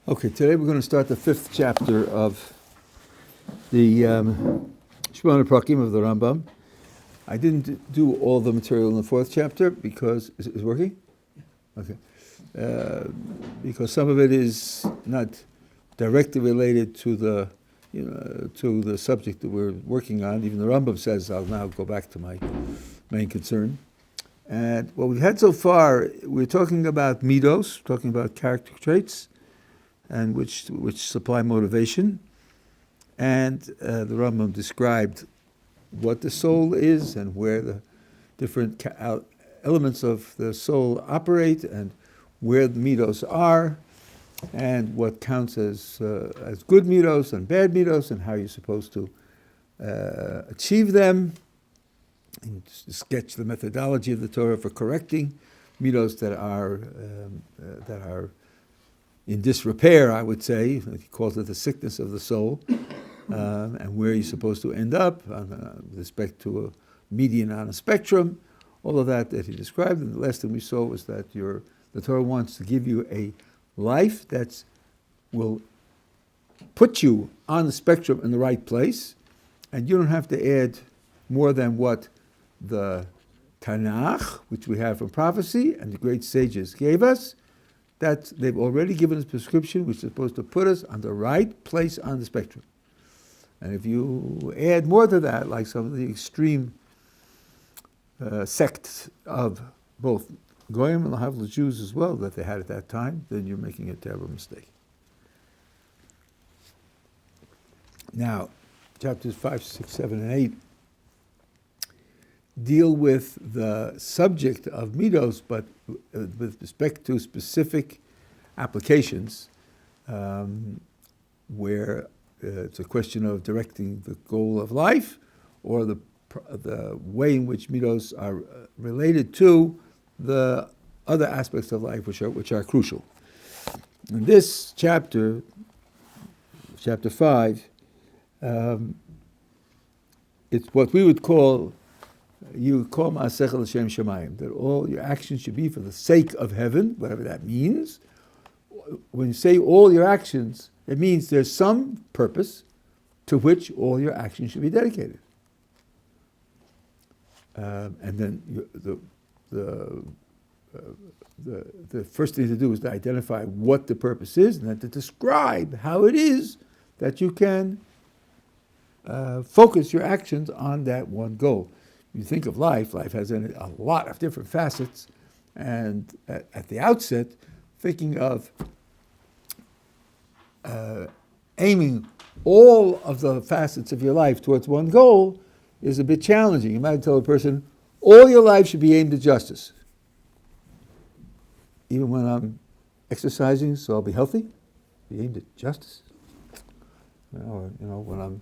Okay, today we're going to start the fifth chapter of the Shmone Prakim of the Rambam. I didn't do all the material in the fourth chapter because is it working? Okay, because some of it is not directly related to the to the subject that we're working on. Even the Rambam says I'll now go back to my main concern. And what we've had so far, we're talking about midos, talking about character traits, and which supply motivation. And the Rambam described what the soul is and where the different elements of the soul operate and where the midos are and what counts as good midos and bad midos and how you're supposed to achieve them, and sketch the methodology of the Torah for correcting midos that are in disrepair, I would say. He calls it the sickness of the soul, and where you're supposed to end up with respect to a median on a spectrum. All of that he described. And the last thing we saw was that the Torah wants to give you a life that will put you on the spectrum in the right place, and you don't have to add more than what the Tanakh, which we have from prophecy, and the great sages gave us, that they've already given us prescription which is supposed to put us on the right place on the spectrum. And if you add more to that, like some of the extreme sects of both Goyim and the Jews as well that they had at that time, then you're making a terrible mistake. Now, chapters 5, 6, 7, and 8 deal with the subject of midos, but with respect to specific applications, where it's a question of directing the goal of life, or the way in which midos are related to the other aspects of life, which are crucial. In this chapter 5, it's what we would call. You call ma'asech l'shem shamayim, that all your actions should be for the sake of heaven, whatever that means. When you say all your actions, it means there's some purpose to which all your actions should be dedicated. And then the first thing to do is to identify what the purpose is, and then to describe how it is that you can focus your actions on that one goal. You think of life has in it a lot of different facets, and at the outset, thinking of aiming all of the facets of your life towards one goal is a bit challenging. You might tell a person, all your life should be aimed at justice. Even when I'm exercising, so I'll be healthy, be aimed at justice. Or, when I'm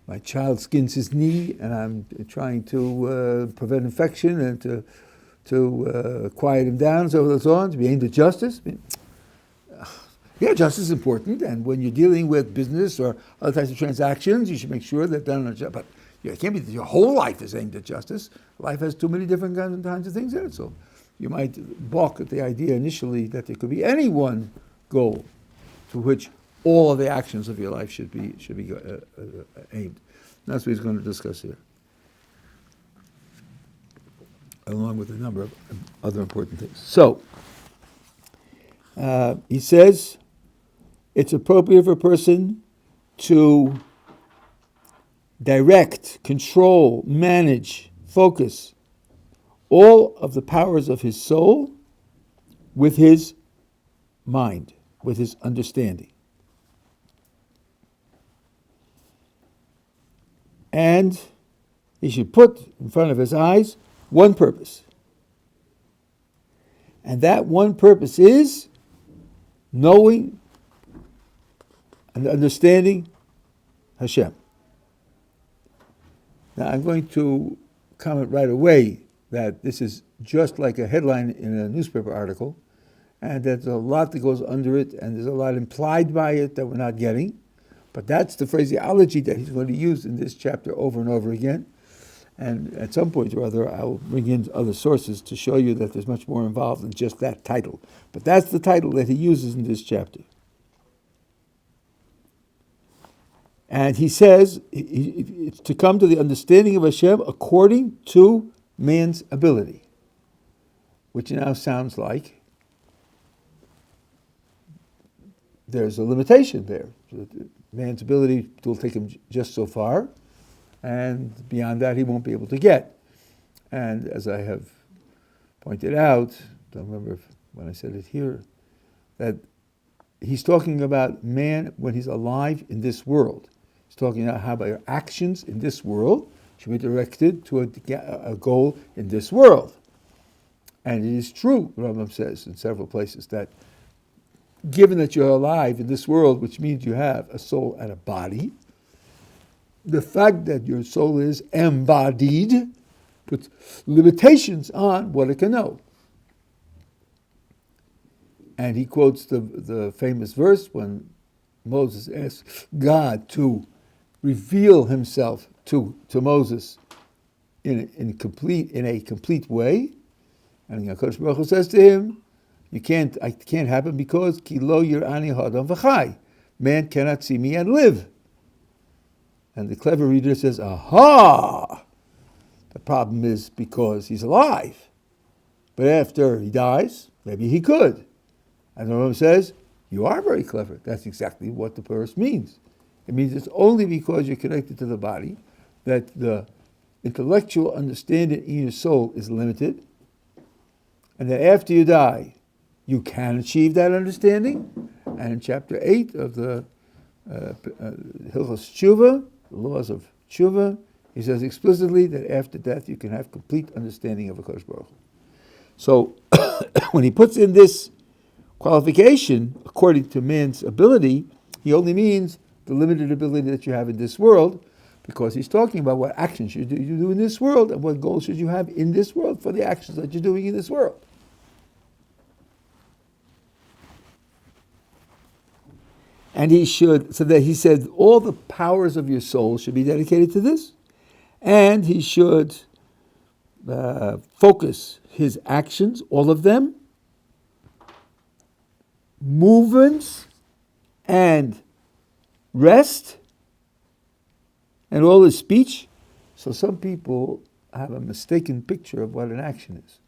my child skins his knee, and I'm trying to prevent infection and to quiet him down, so on, to be aimed at justice. Yeah, justice is important, and when you're dealing with business or other types of transactions, you should make sure that they're done on justice. But it can't be that your whole life is aimed at justice. Life has too many different kinds of things in it, so you might balk at the idea initially that there could be any one goal to which all of the actions of your life should be aimed. That's what he's going to discuss here, along with a number of other important things. So, he says it's appropriate for a person to direct, control, manage, focus all of the powers of his soul with his mind, with his understanding. And he should put in front of his eyes one purpose. And that one purpose is knowing and understanding Hashem. Now I'm going to comment right away that this is just like a headline in a newspaper article, and there's a lot that goes under it, and there's a lot implied by it that we're not getting. But that's the phraseology that he's going to use in this chapter over and over again. And at some point or other, I will bring in other sources to show you that there's much more involved than just that title. But that's the title that he uses in this chapter. And he says it's to come to the understanding of Hashem according to man's ability, which now sounds like there's a limitation there. Man's ability will take him just so far, and beyond that he won't be able to get. And as I have pointed out, don't remember when I said it here, that he's talking about man when he's alive in this world. He's talking about how your actions in this world should be directed to a goal in this world. And it is true, Rambam says in several places, that given that you're alive in this world, which means you have a soul and a body, the fact that your soul is embodied puts limitations on what it can know. And he quotes the famous verse when Moses asks God to reveal himself to Moses in a complete way. And HaKadosh Baruch Hu says to him, it can't happen because ki lo yir'ani hadam v'chai. Man cannot see me and live. And the clever reader says, aha! The problem is because he's alive. But after he dies, maybe he could. And the Rambam says, you are very clever. That's exactly what the verse means. It means it's only because you're connected to the body that the intellectual understanding in your soul is limited, and that after you die, you can achieve that understanding. And in chapter 8 of the Hilchos Tshuva, the laws of Tshuva, he says explicitly that after death you can have complete understanding of HaKadosh Baruch Hu. So when he puts in this qualification, according to man's ability, he only means the limited ability that you have in this world, because he's talking about what actions you do in this world and what goals should you have in this world for the actions that you're doing in this world. And he said all the powers of your soul should be dedicated to this, and he should focus his actions, all of them, movements, and rest, and all his speech. So some people have a mistaken picture of what an action is.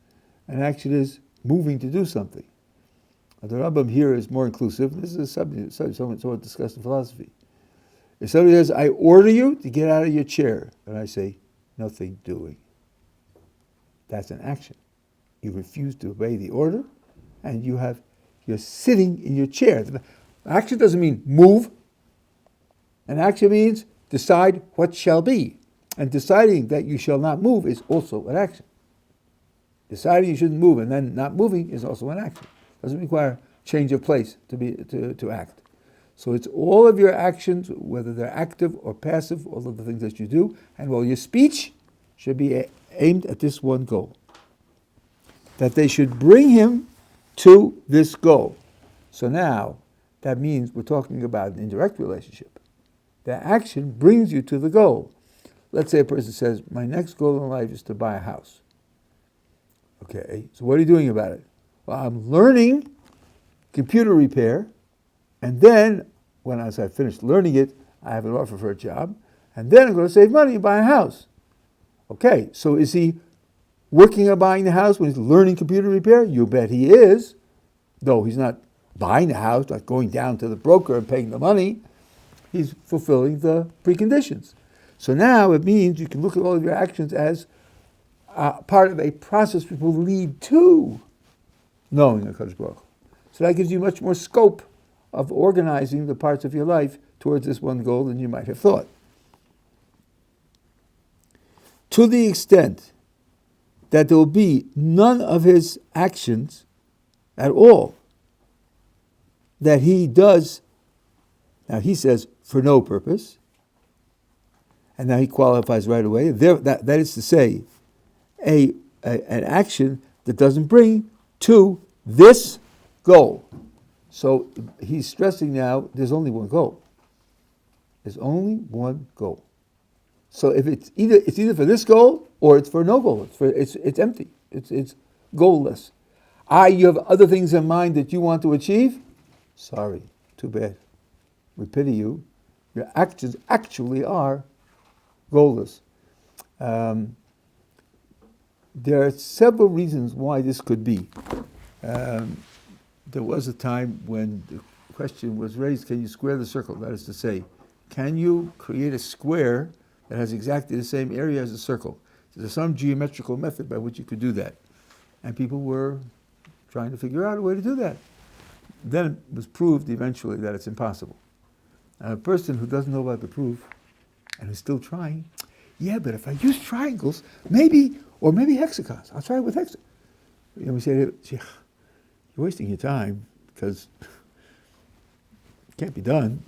An action is moving to do something. The Rambam here is more inclusive. This is a subject somewhat discussed in philosophy. If somebody says, I order you to get out of your chair, and I say, nothing doing. That's an action. You refuse to obey the order, and you're sitting in your chair. Action doesn't mean move. An action means decide what shall be. And deciding that you shall not move is also an action. Deciding you shouldn't move and then not moving is also an action. Doesn't require change of place to act. So it's all of your actions, whether they're active or passive, all of the things that you do, and all your speech should be aimed at this one goal. That they should bring him to this goal. So now, that means we're talking about an indirect relationship. The action brings you to the goal. Let's say a person says, my next goal in life is to buy a house. Okay, so what are you doing about it? Well, I'm learning computer repair, and then, as I finish learning it, I have an offer for a job, and then I'm going to save money and buy a house. Okay, so is he working on buying the house when he's learning computer repair? You bet he is, though he's not buying the house, not going down to the broker and paying the money. He's fulfilling the preconditions. So now it means you can look at all of your actions as part of a process which will lead to knowing HaKadosh Baruch Hu. So that gives you much more scope of organizing the parts of your life towards this one goal than you might have thought. To the extent that there will be none of his actions at all that he does, now he says, for no purpose, and now he qualifies right away, that is to say, an action that doesn't bring to this goal. So he's stressing now, there's only one goal. There's only one goal. So if it's either for this goal or it's for no goal. It's empty. It's goalless. You have other things in mind that you want to achieve? Sorry, too bad. We pity you. Your actions actually are goalless. There are several reasons why this could be. There was a time when the question was raised, can you square the circle? That is to say, can you create a square that has exactly the same area as a circle? Is there some geometrical method by which you could do that? And people were trying to figure out a way to do that. Then it was proved eventually that it's impossible. And a person who doesn't know about the proof and is still trying, yeah, but if I use triangles, maybe hexagons. I'll try it with hexagons. We say, you're wasting your time because it can't be done,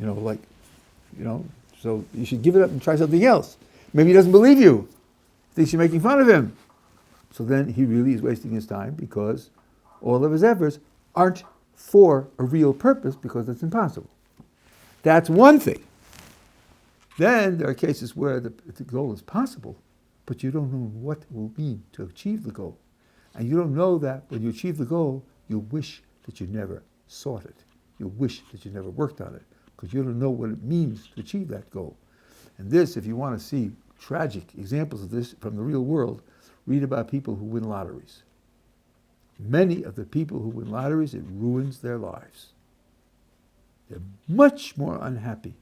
so you should give it up and try something else. Maybe he doesn't believe you. Thinks you're making fun of him. So then he really is wasting his time because all of his efforts aren't for a real purpose because it's impossible. That's one thing. Then there are cases where the goal is possible, but you don't know what it will mean to achieve the goal. And you don't know that when you achieve the goal, you wish that you never sought it. You wish that you never worked on it because you don't know what it means to achieve that goal. And this, if you want to see tragic examples of this from the real world, read about people who win lotteries. Many of the people who win lotteries, it ruins their lives. They're much more unhappy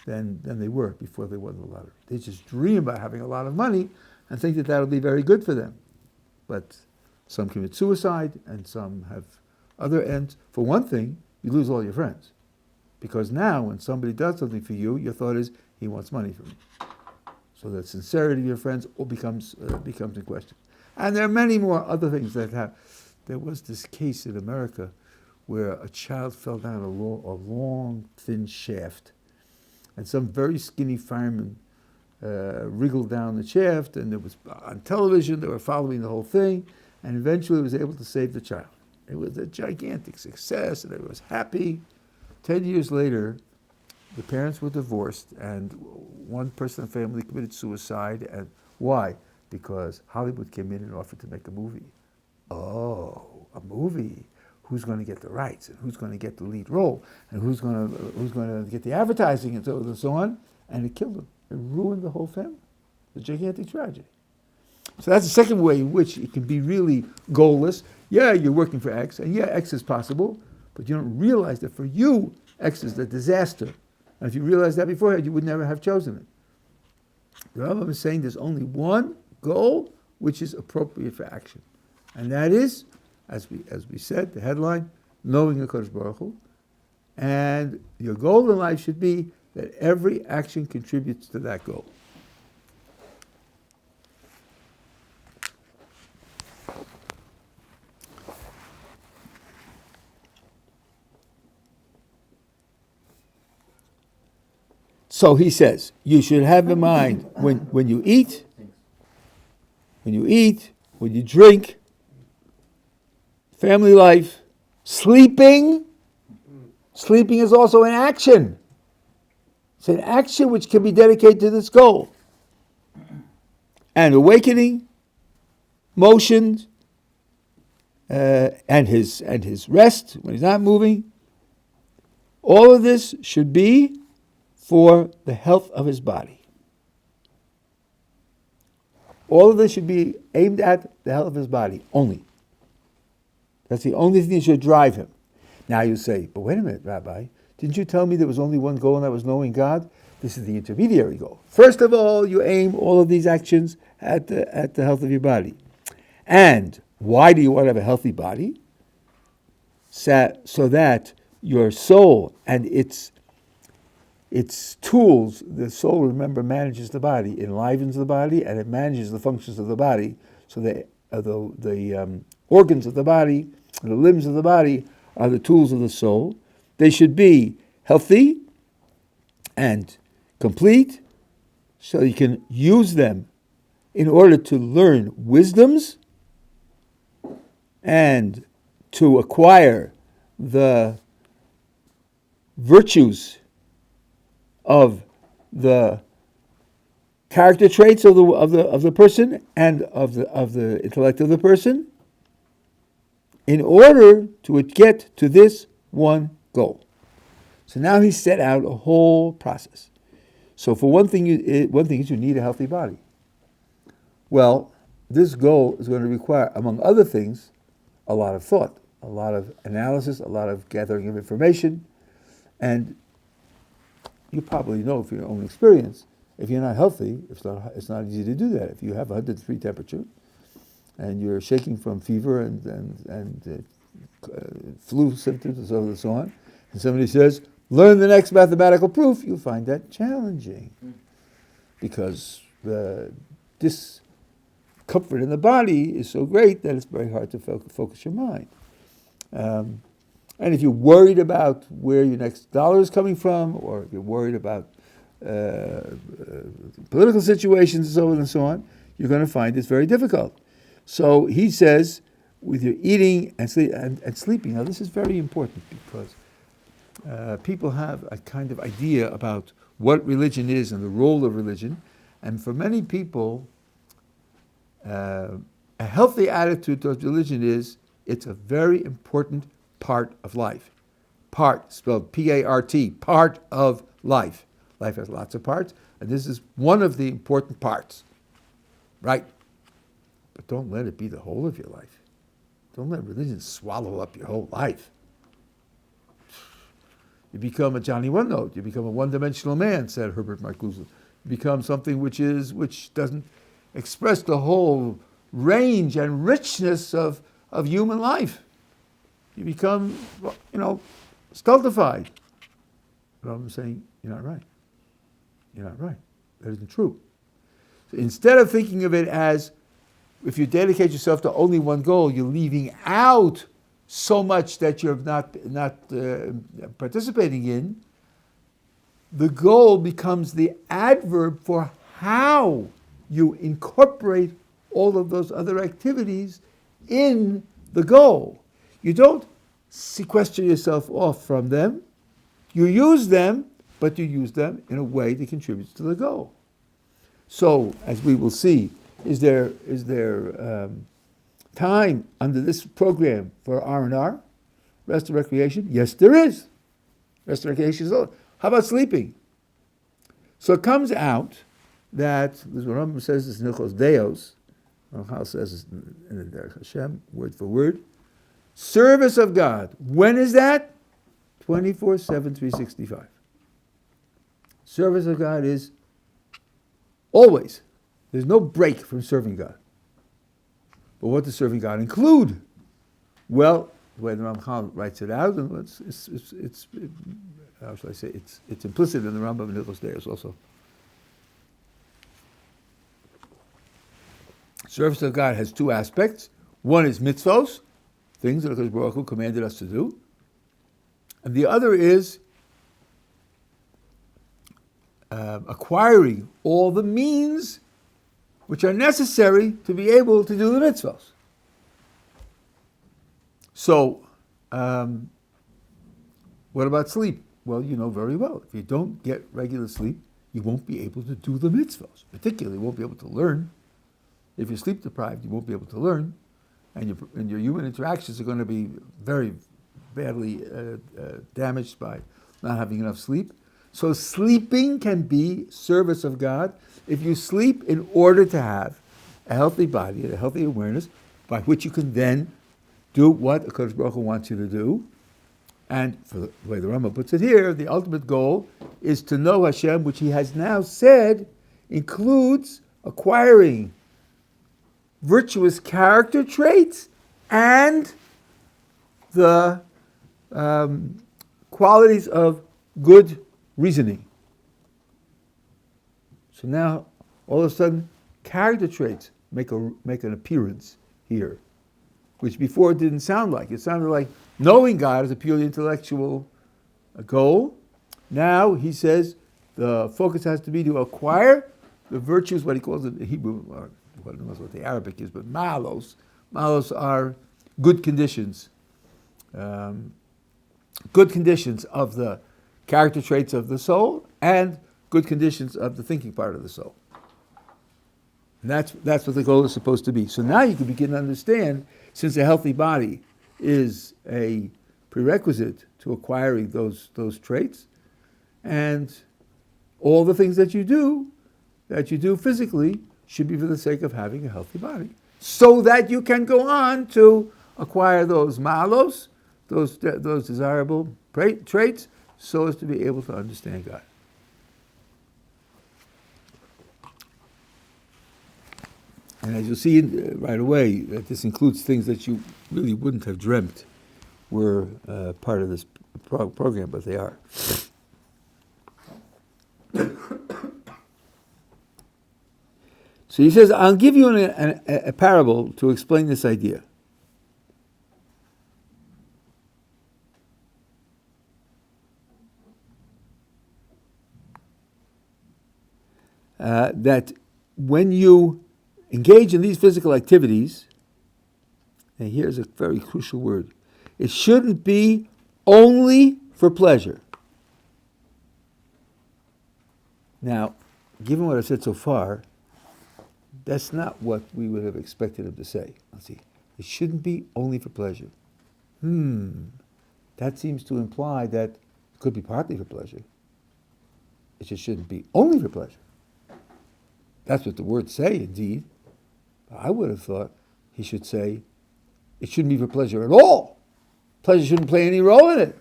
than they were before they won the lottery. They just dream about having a lot of money and think that that'll be very good for them. But some commit suicide and some have other ends. For one thing, you lose all your friends. Because now when somebody does something for you, your thought is, he wants money from me. So the sincerity of your friends all becomes in question. And there are many more other things that have. There was this case in America where a child fell down a long, thin shaft. And some very skinny fireman wriggled down the shaft, and it was on television. They were following the whole thing, and eventually was able to save the child. It was a gigantic success, and everyone was happy. 10 years later, the parents were divorced, and one person in the family committed suicide. And why? Because Hollywood came in and offered to make a movie. Oh, a movie. Who's going to get the rights, and who's going to get the lead role, and who's going to get the advertising, and so on. And it killed them. It ruined the whole family. It's a gigantic tragedy. So that's the second way in which it can be really goalless. Yeah, you're working for X, and yeah, X is possible, but you don't realize that for you, X is the disaster. And if you realized that beforehand, you would never have chosen it. The Rambam is saying there's only one goal which is appropriate for action, and that is, as we said, the headline, knowing HaKadosh Baruch Hu, and your goal in life should be that every action contributes to that goal. So he says, you should have in mind when you eat, when you drink, family life, sleeping. Sleeping is also an action. It's an action which can be dedicated to this goal. And awakening, motion, and his rest when he's not moving. All of this should be for the health of his body. All of this should be aimed at the health of his body only. That's the only thing that should drive him. Now you say, but wait a minute, Rabbi, didn't you tell me there was only one goal and that was knowing God? This is the intermediary goal. First of all, you aim all of these actions at the health of your body. And why do you want to have a healthy body? So that your soul and its tools, the soul, remember, manages the body, enlivens the body, and it manages the functions of the body. So the organs of the body, the limbs of the body are the tools of the soul. They should be healthy and complete, so you can use them in order to learn wisdoms and to acquire the virtues of the character traits of the person and of the intellect of the person, in order to get to this one goal. So now he set out a whole process. So for one thing is you need a healthy body. Well, this goal is going to require, among other things, a lot of thought, a lot of analysis, a lot of gathering of information, and you probably know from your own experience, if you're not healthy, it's not easy to do that. If you have 103 temperature, and you're shaking from fever and flu symptoms and so on, and somebody says, learn the next mathematical proof, you'll find that challenging. Because the discomfort in the body is so great that it's very hard to focus your mind. And if you're worried about where your next dollar is coming from, or if you're worried about political situations and so on and so on, you're going to find this very difficult. So he says, with your eating and sleeping. Now this is very important because people have a kind of idea about what religion is and the role of religion. And for many people, a healthy attitude towards religion is it's a very important part of life. Part, spelled P-A-R-T, part of life. Life has lots of parts, and this is one of the important parts, right? But don't let it be the whole of your life. Don't let religion swallow up your whole life. You become a Johnny One Note. You become a one-dimensional man, said Herbert Marcuse. You become something which doesn't express the whole range and richness of human life. You become, stultified. But I'm saying, you're not right. You're not right. That isn't true. So instead of thinking of it as, if you dedicate yourself to only one goal, you're leaving out so much that you're not participating in, the goal becomes the adverb for how you incorporate all of those other activities in the goal. You don't sequester yourself off from them. You use them, but you use them in a way that contributes to the goal. So, as we will see, is there time under this program for R&R, rest and recreation? Yes, there is. Rest and recreation is all. How about sleeping? So it comes out that, this is what Rambam says, this is Nilchos Deos, Rambam says this in the Derech Hashem, word for word. Service of God. When is that? 24/7, 365. Service of God is always. There's no break from serving God. But what does serving God include? Well, the way the Rambam writes it out, and it's how shall I say, it's implicit in the Rambam and Nilchos Deos also. Service of God has two aspects. One is mitzvos, things that HaKadosh Baruch Hu commanded us to do. And the other is acquiring all the means which are necessary to be able to do the mitzvahs. So, what about sleep? Well, you know very well, if you don't get regular sleep, you won't be able to do the mitzvahs. Particularly, you won't be able to learn. If you're sleep deprived, you won't be able to learn, and your human interactions are going to be very badly damaged by not having enough sleep. So sleeping can be service of God if you sleep in order to have a healthy body, a healthy awareness, by which you can then do what HaKadosh Baruch Hu wants you to do. And for the way the Rambam puts it here, the ultimate goal is to know Hashem, which he has now said includes acquiring virtuous character traits and the qualities of good reasoning. So now, all of a sudden, character traits make an appearance here, which before it didn't sound like. It sounded like knowing God is a purely intellectual goal. Now, he says, the focus has to be to acquire the virtues, what he calls it in Hebrew, or I don't know what the Arabic is, but malos. Malos are good conditions. Good conditions of the character traits of the soul and good conditions of the thinking part of the soul. And that's what the goal is supposed to be. So now you can begin to understand, since a healthy body is a prerequisite to acquiring those traits, and all the things that you do physically should be for the sake of having a healthy body, so that you can go on to acquire those malos, those desirable traits, so as to be able to understand God. And as you'll see right away, that this includes things that you really wouldn't have dreamt were part of this program, but they are. So he says, I'll give you a parable to explain this idea. That when you engage in these physical activities, and here's a very crucial word, it shouldn't be only for pleasure. Now, given what I've said so far, that's not what we would have expected him to say. Let's see. It shouldn't be only for pleasure. That seems to imply that it could be partly for pleasure. It just shouldn't be only for pleasure. That's what the words say, indeed. But I would have thought he should say, it shouldn't be for pleasure at all. Pleasure shouldn't play any role in it.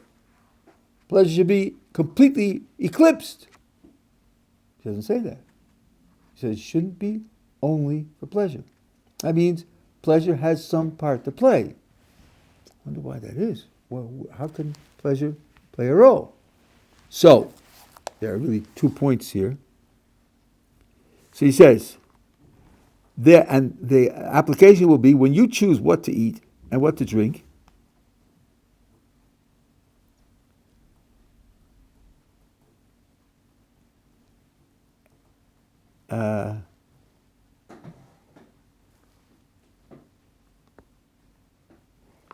Pleasure should be completely eclipsed. He doesn't say that. He says it shouldn't be only for pleasure. That means pleasure has some part to play. I wonder why that is. Well, how can pleasure play a role? So, there are really 2 points here. So he says, and the application will be when you choose what to eat and what to drink,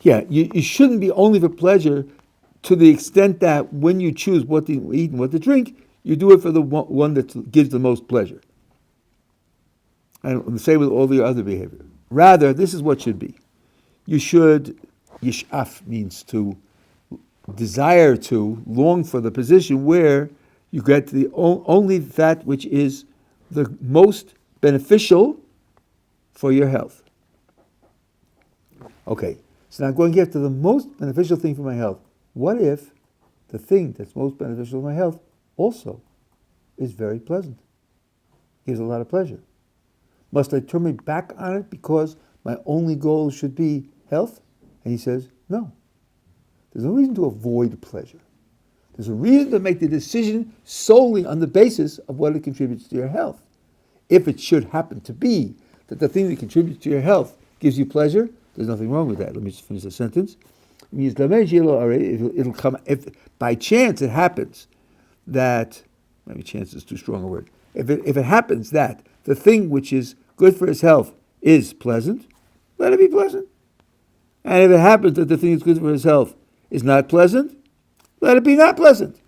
you shouldn't be only for pleasure to the extent that when you choose what to eat and what to drink, you do it for the one that gives the most pleasure. And the same with all the other behavior. Rather, this is what should be. You should, yishaf means to desire to, long for the position where you get only that which is the most beneficial for your health. Okay, so now I'm going to get to the most beneficial thing for my health. What if the thing that's most beneficial for my health also is very pleasant, gives a lot of pleasure? Must I turn my back on it because my only goal should be health? And he says, no. There's no reason to avoid pleasure. There's a reason to make the decision solely on the basis of what it contributes to your health. If it should happen to be that the thing that contributes to your health gives you pleasure, there's nothing wrong with that. Let me just finish the sentence. It means it'll come, if by chance it happens that, maybe chance is too strong a word, if it happens that the thing which is good for his health is pleasant, let it be pleasant. And if it happens that the thing that's good for his health is not pleasant, let it be not pleasant.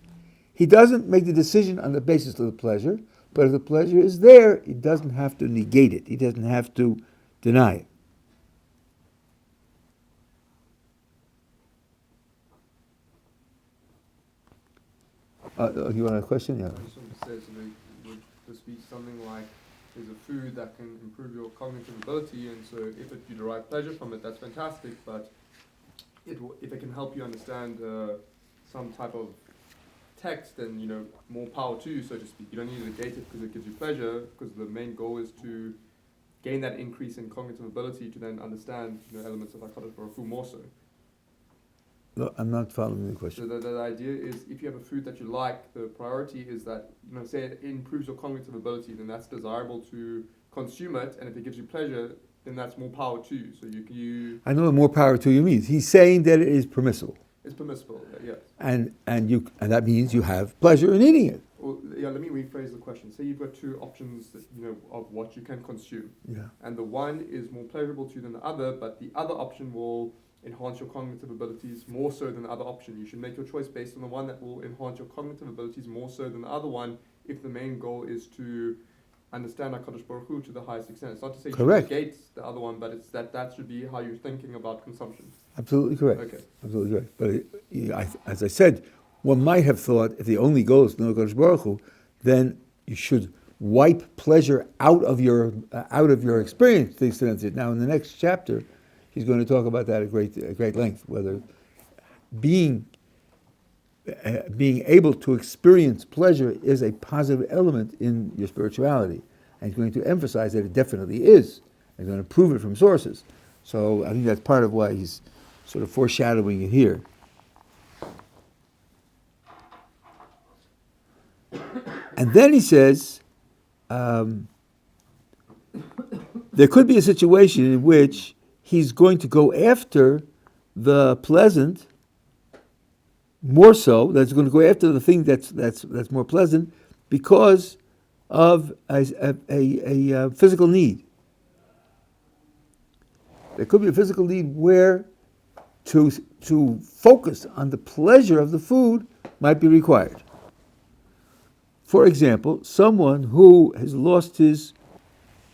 He doesn't make the decision on the basis of the pleasure, but if the pleasure is there, he doesn't have to negate it. He doesn't have to deny it. You want a question? Yeah. I just want to say, would this be something like, there's a food that can improve your cognitive ability, and so if you derive pleasure from it, that's fantastic, but if it can help you understand some type of text, then, more power to you, so to speak. You don't need to negate it because it gives you pleasure, because the main goal is to gain that increase in cognitive ability to then understand elements of academically or food more so. No, I'm not following the question. So the idea is, if you have a food that you like, the priority is that, say it improves your cognitive ability, then that's desirable to consume it, and if it gives you pleasure, then that's more power to you. So you I know what more power to you means. He's saying that it is permissible. It's permissible, yes. And that means you have pleasure in eating it. Well, let me rephrase the question. Say you've got two options that, of what you can consume. Yeah. And the one is more pleasurable to you than the other, but the other option will enhance your cognitive abilities more so than the other option. You should make your choice based on the one that will enhance your cognitive abilities more so than the other one, if the main goal is to understand HaKadosh Baruch Hu to the highest extent. It's not to say Correct. you negate the other one, but it's that should be how you're thinking about consumption. Absolutely correct. Okay. Absolutely correct. But as I said, one might have thought if the only goal is to know HaKadosh Baruch Hu, then you should wipe pleasure out of your experience. To the extent that now in the next chapter, he's going to talk about that at great length. Whether being able to experience pleasure is a positive element in your spirituality, and he's going to emphasize that it definitely is. He's going to prove it from sources. So I think that's part of why he's sort of foreshadowing it here. And then he says, there could be a situation in which he's going to go after the pleasant more so. That's going to go after the thing that's more pleasant because of a physical need. There could be a physical need where to focus on the pleasure of the food might be required. For example, someone who has lost his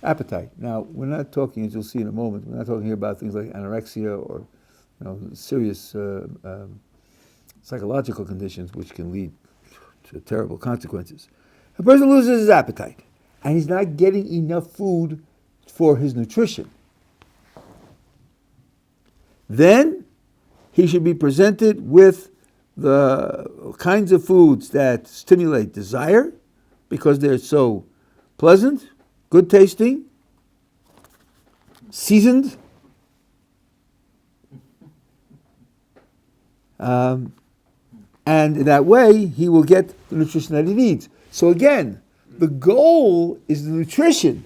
appetite. Now, we're not talking, as you'll see in a moment, we're not talking here about things like anorexia or serious psychological conditions which can lead to terrible consequences. A person loses his appetite and he's not getting enough food for his nutrition. Then he should be presented with the kinds of foods that stimulate desire because they're so pleasant, good tasting, seasoned, and in that way he will get the nutrition that he needs. So again, the goal is the nutrition.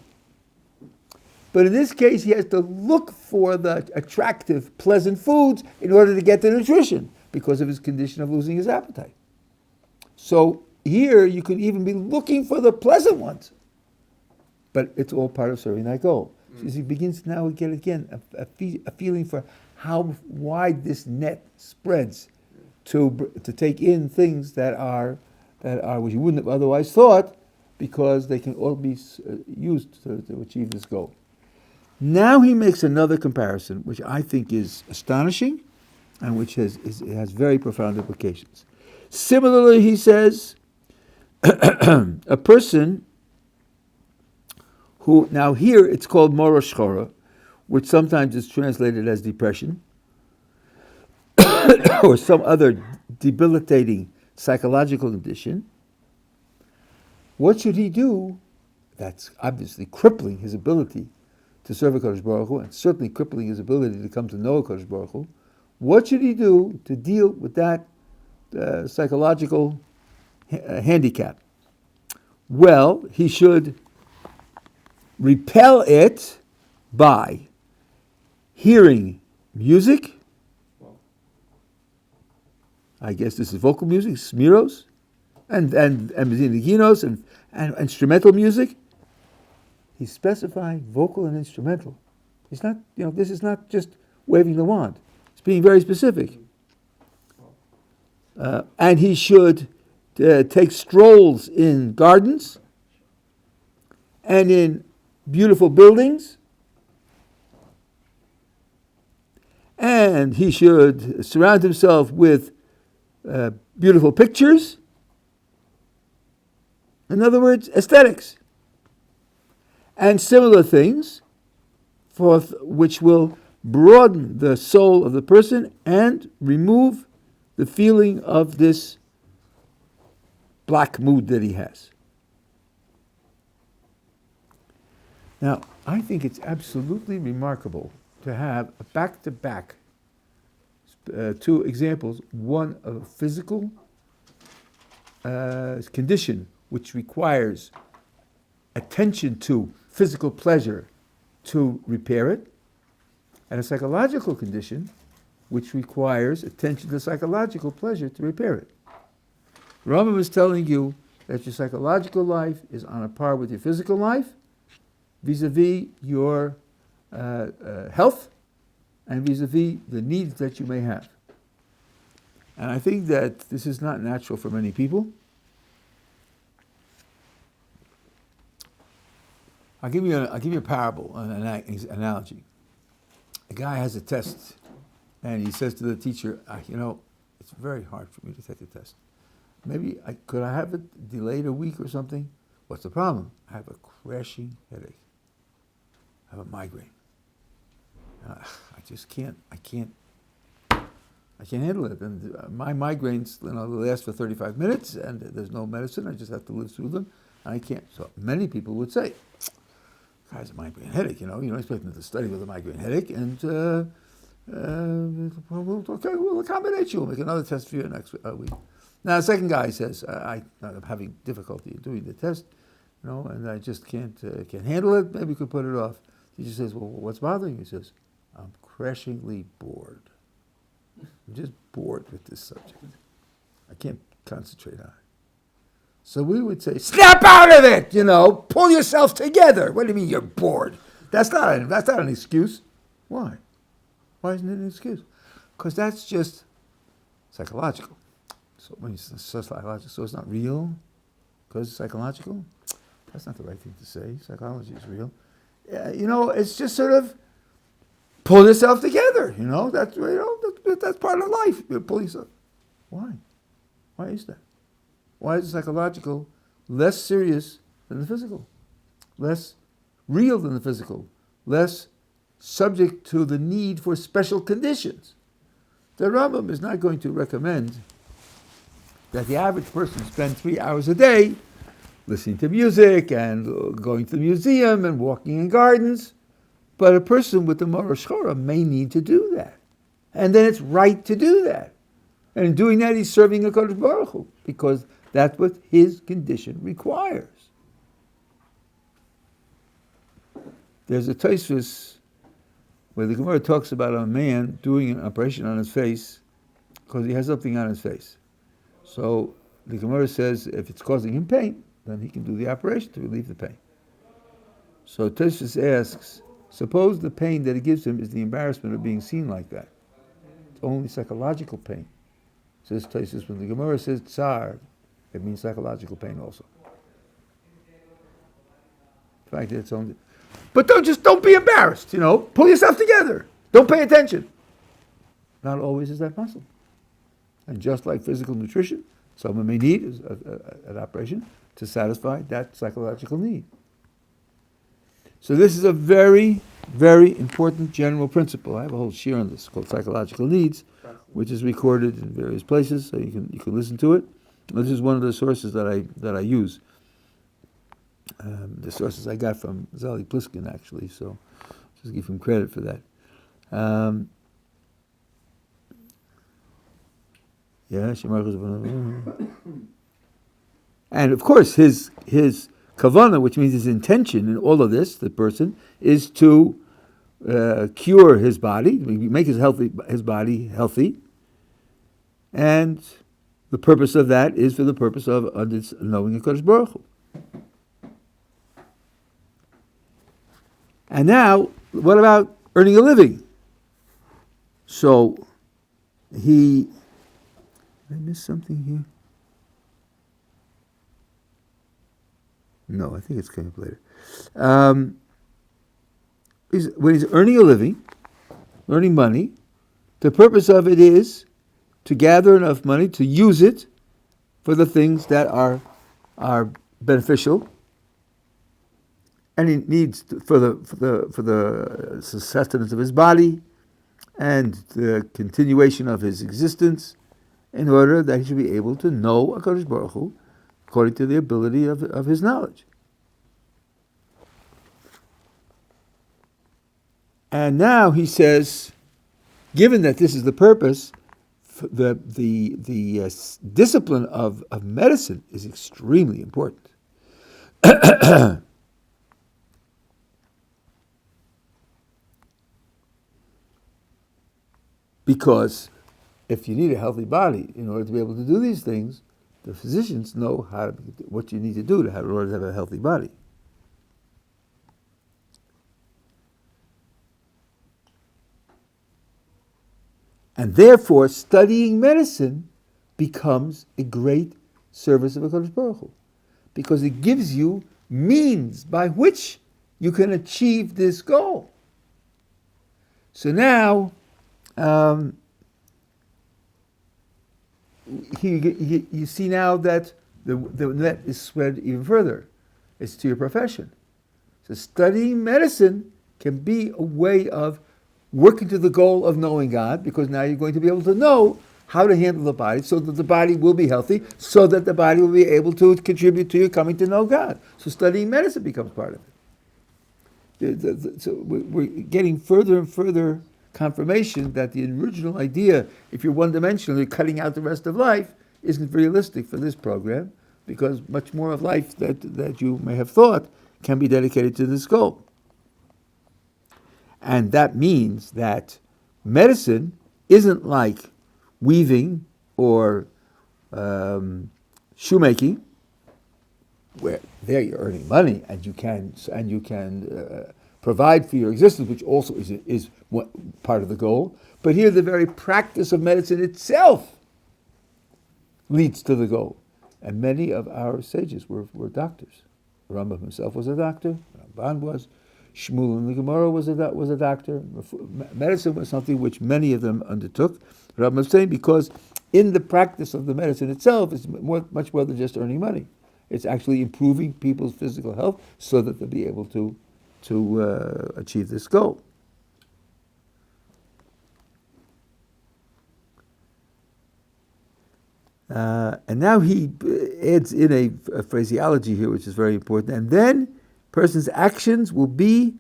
But in this case, he has to look for the attractive, pleasant foods in order to get the nutrition because of his condition of losing his appetite. So here you can even be looking for the pleasant ones. But it's all part of serving that goal. So as he begins now to get again a feeling for how wide this net spreads to take in things that are which you wouldn't have otherwise thought, because they can all be used to achieve this goal. Now he makes another comparison, which I think is astonishing, and which has very profound implications. Similarly, he says, a person who, now here it's called morosh chora, which sometimes is translated as depression, or some other debilitating psychological condition. What should he do? That's obviously crippling his ability to serve HaKadosh Baruch Hu, and certainly crippling his ability to come to know HaKadosh Baruch Hu. What should he do to deal with that psychological handicap? Well, he should repel it by hearing music. I guess this is vocal music, smiros, and mezineginos, and instrumental music. He's specifying vocal and instrumental. He's not, this is not just waving the wand. It's being very specific. And he should take strolls in gardens and in beautiful buildings. And he should surround himself with beautiful pictures. In other words, aesthetics. And similar things which will broaden the soul of the person and remove the feeling of this black mood that he has. Now, I think it's absolutely remarkable to have a back-to-back two examples, one of a physical condition which requires attention to physical pleasure to repair it, and a psychological condition which requires attention to psychological pleasure to repair it. Rambam is telling you that your psychological life is on a par with your physical life vis-a-vis your health and vis-a-vis the needs that you may have. And I think that this is not natural for many people. I'll give you a parable, an analogy. A guy has a test, and he says to the teacher, it's very hard for me to take the test. Maybe could I have it delayed a week or something? What's the problem? I have a crashing headache. I have a migraine. I just can't handle it. And my migraines, they last for 35 minutes, and there's no medicine. I just have to live through them. And I can't. So many people would say, guy's a migraine headache, you don't expect him to study with a migraine headache, and we'll accommodate you. We'll make another test for you next week. Now, the second guy says, I'm having difficulty doing the test, and I just can't handle it. Maybe we could put it off. He just says, well, what's bothering you? He says, I'm crashingly bored. I'm just bored with this subject. I can't concentrate on it. So we would say, snap out of it, pull yourself together. What do you mean you're bored? That's not an excuse. Why? Why isn't it an excuse? Because that's just psychological. So when it's psychological, so it's not real because it's psychological? That's not the right thing to say. Psychology is real. It's just sort of pull yourself together. That's part of life. You pull yourself. Why? Why is that? Why is the psychological less serious than the physical? Less real than the physical? Less subject to the need for special conditions? The Rambam is not going to recommend that the average person spend 3 hours a day listening to music and going to the museum and walking in gardens. But a person with the Mara Shchora may need to do that. And then it's right to do that. And in doing that, he's serving a Kadosh Baruch Hu, because that's what his condition requires. There's a Tosfos where the Gemara talks about a man doing an operation on his face because he has something on his face. So the Gemara says if it's causing him pain, then he can do the operation to relieve the pain. So Tosfos asks, suppose the pain that it gives him is the embarrassment of being seen like that. It's only psychological pain. Says Tosfos, when the Gemara says tsar, it means psychological pain also. In fact, it's only. But don't be embarrassed. Pull yourself together. Don't pay attention. Not always is that possible. And just like physical nutrition, someone may need an operation to satisfy that psychological need. So this is a very, very important general principle. I have a whole shir on this called Psychological Needs, which is recorded in various places, so you can listen to it. This is one of the sources that I use. The sources I got from Zali Pliskin, actually, so just give him credit for that. And of course, his kavanah, which means his intention in all of this, the person, is to cure his body, make his body healthy, and the purpose of that is for the purpose of knowing a Kadosh Baruch Hu. And now, what about earning a living? So, did I miss something here? No, I think it's coming up later. When he's earning a living, earning money, the purpose of it is to gather enough money to use it for the things that are beneficial, and he needs for the sustenance of his body and the continuation of his existence, in order that he should be able to know HaKadosh Baruch Hu according to the ability of his knowledge. And now he says, given that this is the purpose, the discipline of medicine is extremely important. Because if you need a healthy body in order to be able to do these things, the physicians know what you need to do in order to have a healthy body. And therefore, studying medicine becomes a great service of HaKadosh Baruch Hu, because it gives you means by which you can achieve this goal. So now, you see now that the net is spread even further. It's to your profession. So studying medicine can be a way of working to the goal of knowing God, because now you're going to be able to know how to handle the body so that the body will be healthy, so that the body will be able to contribute to your coming to know God. So studying medicine becomes part of it. So we're getting further and further confirmation that the original idea, if you're one-dimensional, you're cutting out the rest of life, isn't realistic for this program, because much more of life that you may have thought can be dedicated to this goal. And that means that medicine isn't like weaving or shoemaking, where there you're earning money and you can provide for your existence, which also is part of the goal. But here, the very practice of medicine itself leads to the goal. And many of our sages were doctors. Rambam himself was a doctor. Rambam was. Shmone in the Gemara was a doctor. Medicine was something which many of them undertook. Rambam was saying, because in the practice of the medicine itself, it's much more than just earning money. It's actually improving people's physical health so that they'll be able to achieve this goal. And now he adds in a phraseology here, which is very important. And then person's actions will be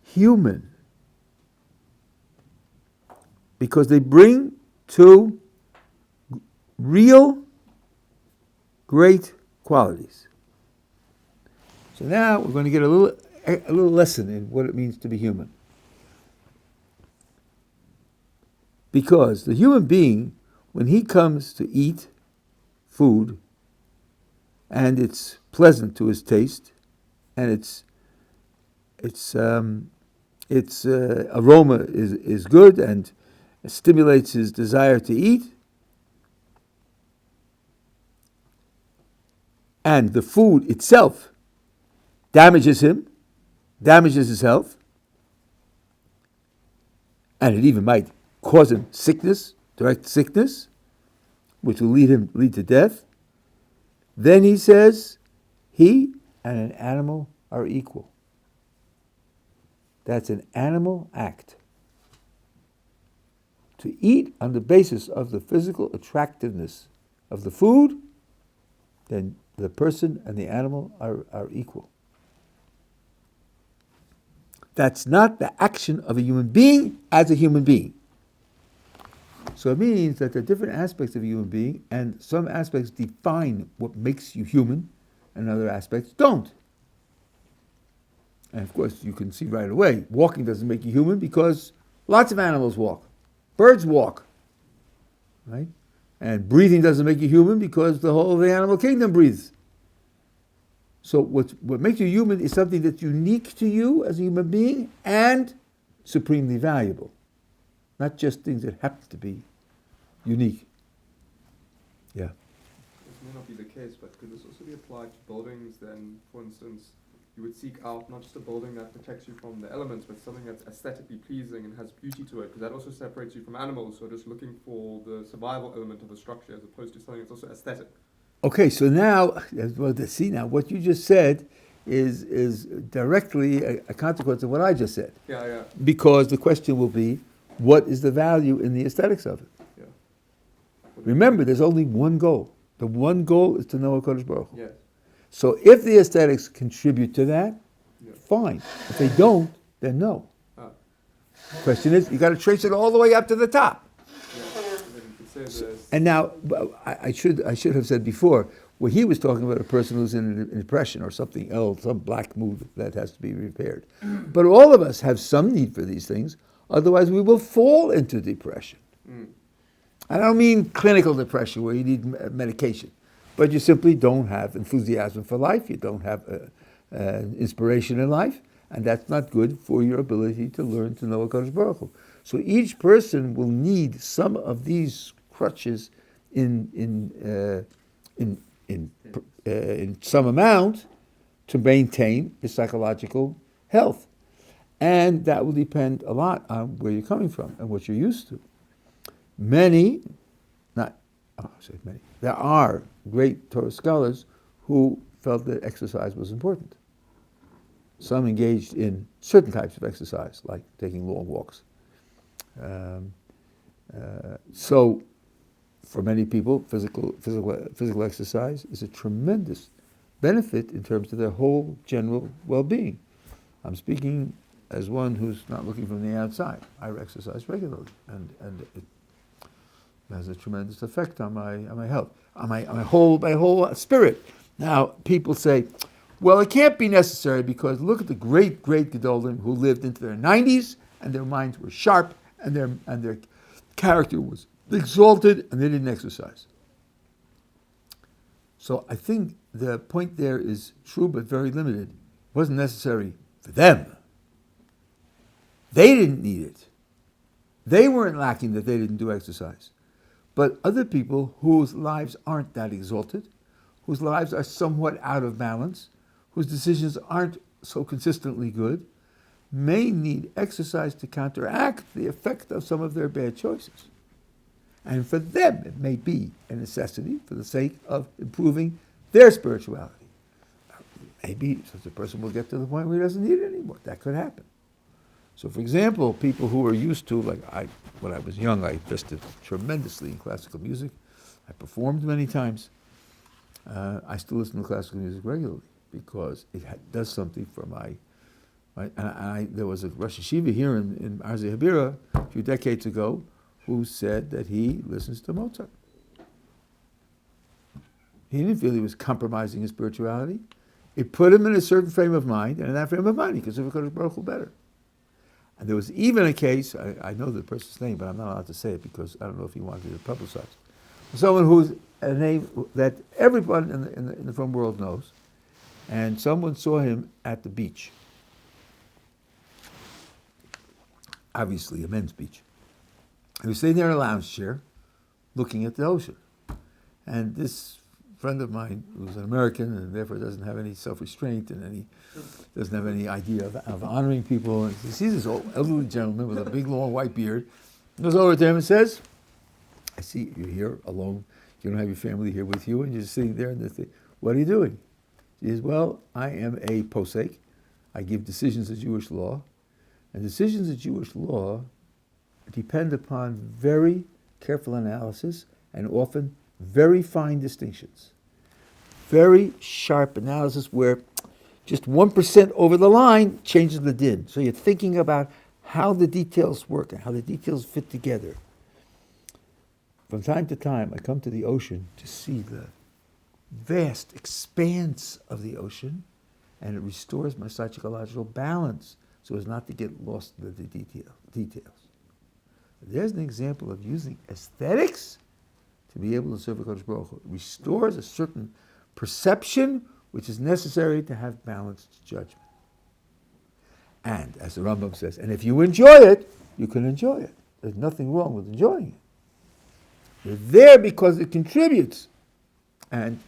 human, because they bring to real great qualities. So now we're going to get a little lesson in what it means to be human. Because the human being, when he comes to eat food, and it's pleasant to his taste, and its aroma is good and stimulates his desire to eat, and the food itself damages him, damages his health, and it even might cause him sickness, direct sickness, which will lead to death, then he says, he and an animal are equal. That's an animal act. To eat on the basis of the physical attractiveness of the food, then the person and the animal are equal. That's not the action of a human being as a human being. So it means that there are different aspects of a human being, and some aspects define what makes you human, and other aspects don't. And of course, you can see right away, walking doesn't make you human because lots of animals walk. Birds walk, right? And breathing doesn't make you human because the whole of the animal kingdom breathes. So what makes you human is something that's unique to you as a human being and supremely valuable. Not just things that happen to be unique. Yeah. This may not be the case, but could this also be applied to buildings then? For instance, you would seek out not just a building that protects you from the elements, but something that's aesthetically pleasing and has beauty to it, because that also separates you from animals who are just looking for the survival element of the structure as opposed to something that's also aesthetic. Okay, so now, now what you just said is directly a consequence of what I just said. Yeah. Because the question will be, what is the value in the aesthetics of it? Yeah. Remember, there's only one goal. The one goal is to know HaKadosh Baruch Hu. Yes. So if the aesthetics contribute to that, Yeah. fine. If they don't, then no. Question is, you got to trace it all the way up to the top. And now, I should have said before, when he was talking about a person who's in a depression or something else, some black mood that has to be repaired. But all of us have some need for these things, otherwise we will fall into depression. I don't mean clinical depression where you need medication, but you simply don't have enthusiasm for life, you don't have inspiration in life, and that's not good for your ability to learn to know HaKadosh Baruch Hu. So each person will need some of these crutches in some amount to maintain his psychological health. And that will depend a lot on where you're coming from and what you're used to. There are great Torah scholars who felt that exercise was important. Some engaged in certain types of exercise, like taking long walks. So, for many people, physical exercise is a tremendous benefit in terms of their whole general well-being. I'm speaking as one who's not looking from the outside. I exercise regularly, and it has a tremendous effect on my health, on my whole spirit. Now, people say, well, it can't be necessary because look at the great Gottleib who lived into their 90s and their minds were sharp and their character was exalted and they didn't exercise. So I think the point there is true but very limited. It wasn't necessary for them. They didn't need it. They weren't lacking that they didn't do exercise. But other people whose lives aren't that exalted, whose lives are somewhat out of balance, whose decisions aren't so consistently good, may need exercise to counteract the effect of some of their bad choices. And for them, it may be a necessity for the sake of improving their spirituality. Maybe such a person will get to the point where he doesn't need it anymore. That could happen. So, for example, people who are used to, when I was young, I invested tremendously in classical music. I performed many times. I still listen to classical music regularly because it does something for there was a Rosh Yeshiva here in Arzei Habira a few decades ago who said that he listens to Mozart. He didn't feel he was compromising his spirituality. It put him in a certain frame of mind, and in that frame of mind, he could serve HaKadosh Baruch Hu better. And there was even a case, I know the person's name, but I'm not allowed to say it because I don't know if he wanted it publicized. Someone who's a name that everyone in the frum world knows, and someone saw him at the beach. Obviously, a men's beach. He was sitting there in a lounge chair, looking at the ocean. And this friend of mine, who's an American and therefore doesn't have any self-restraint and he doesn't have any idea of honoring people, and he sees this old elderly gentleman with a big long white beard, goes over to him and says, I see you're here alone, you don't have your family here with you, and you're just sitting there and what are you doing? He says, well, I am a posek, I give decisions of Jewish law, and decisions of Jewish law depend upon very careful analysis and often very fine distinctions. Very sharp analysis where just 1% over the line changes the din. So you're thinking about how the details work and how the details fit together. From time to time, I come to the ocean to see the vast expanse of the ocean, and it restores my psychological balance so as not to get lost in the details. There's an example of using aesthetics to be able to serve HaKadosh Baruch Hu. It restores a certain perception which is necessary to have balanced judgment. And, as the Rambam says, and if you enjoy it, you can enjoy it. There's nothing wrong with enjoying it. You're there because it contributes. And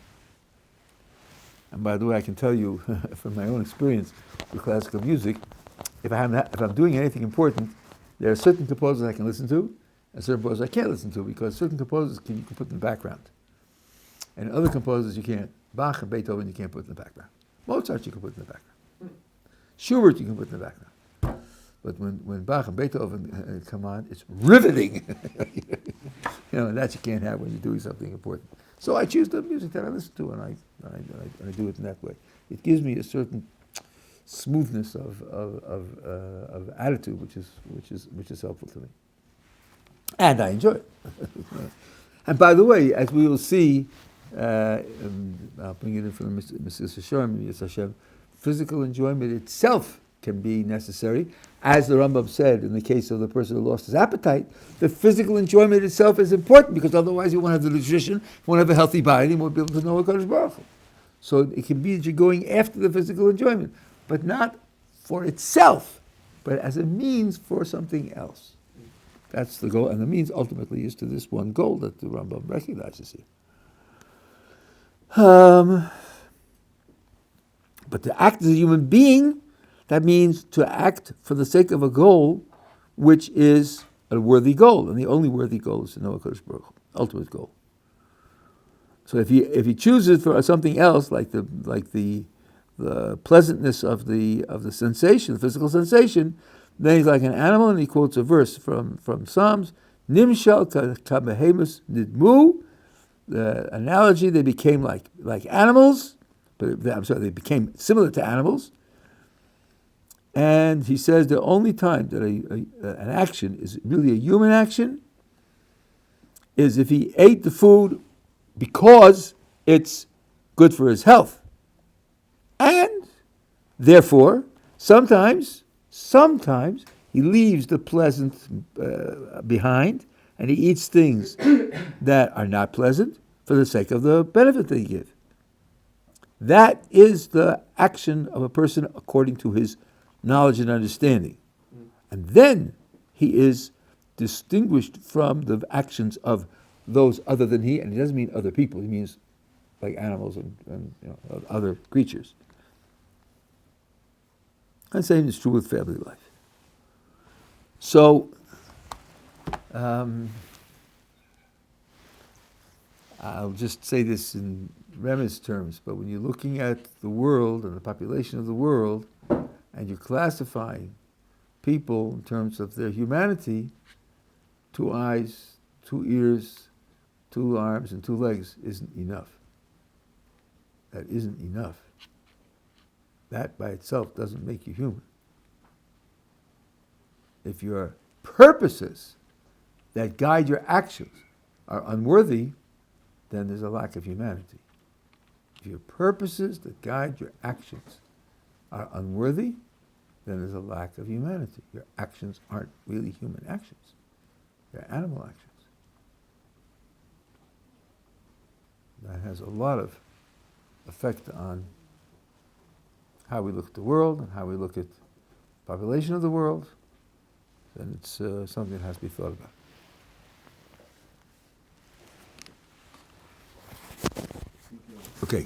by the way, I can tell you from my own experience with classical music, if I'm doing anything important, there are certain composers I can listen to, and certain composers I can't listen to, because certain composers you can put in the background. And other composers you can't. Bach and Beethoven you can't put in the background. Mozart you can put in the background. Schubert you can put in the background. But when Bach and Beethoven come on, it's riveting. That you can't have when you're doing something important. So I choose the music that I listen to, and I do it in that way. It gives me a certain smoothness of attitude, which is helpful to me, and I enjoy it. And by the way, as we will see, I'll bring it in from Mr. Sharm, Yis Hashem, physical enjoyment itself can be necessary, as the Rambam said in the case of the person who lost his appetite. The physical enjoyment itself is important because otherwise you won't have the nutrition, you won't have a healthy body, you won't be able to know HaKadosh Baruch Hu. So it can be that you're going after the physical enjoyment, but not for itself, but as a means for something else. That's the goal, and the means ultimately is to this one goal that the Rambam recognizes here. But to act as a human being That means to act for the sake of a goal, which is a worthy goal, and the only worthy goal is to know HaKadosh Baruch Hu, ultimate goal. So if he chooses for something else, like the pleasantness of the sensation, the physical sensation, then he's like an animal, and he quotes a verse from Psalms, Nimshal kabehemus nidmu. The analogy, they became like animals, they became similar to animals. And he says the only time that an action is really a human action is if he ate the food because it's good for his health. And therefore, sometimes he leaves the pleasant behind, and he eats things that are not pleasant for the sake of the benefit they give. That is the action of a person according to his knowledge and understanding. And then he is distinguished from the actions of those other than he, and he doesn't mean other people, he means like animals and other creatures. And the same is true with family life. So, I'll just say this in Remez terms, but when you're looking at the world and the population of the world, and you're classifying people in terms of their humanity, 2 eyes, 2 ears, 2 arms, and 2 legs isn't enough. That isn't enough. That by itself doesn't make you human. If your purposes that guide your actions are unworthy, then there's a lack of humanity. If your purposes that guide your actions are unworthy, then there's a lack of humanity. Your actions aren't really human actions. They're animal actions. That has a lot of effect on how we look at the world and how we look at the population of the world. Then it's something that has to be thought about. Okay.